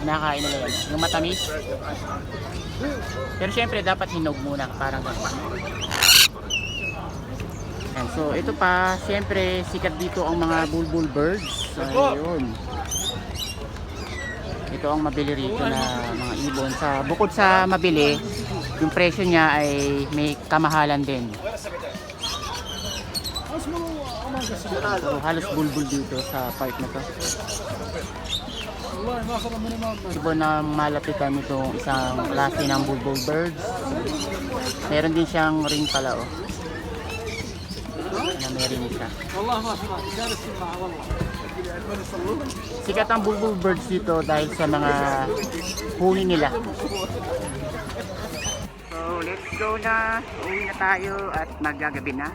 Kinakain nila yan. Yung matamis. Pero syempre dapat hinog muna. Parang ganun. Yan. So ito pa, syempre sikat dito ang mga bulbul birds. Ayun. Ito ang mabili rito na mga ibon. Bukod sa mabili, yung presyo niya ay may kamahalan din. So, halos bulbul dito sa park na to. Ibon na malapitan itong isang klase ng bulbul birds. Meron din siyang ring pala, oh. Na may ring siya. Sikat ang bulbul birds dito dahil sa mga huni nila. So let's go na. Uwi na tayo at magagabi na.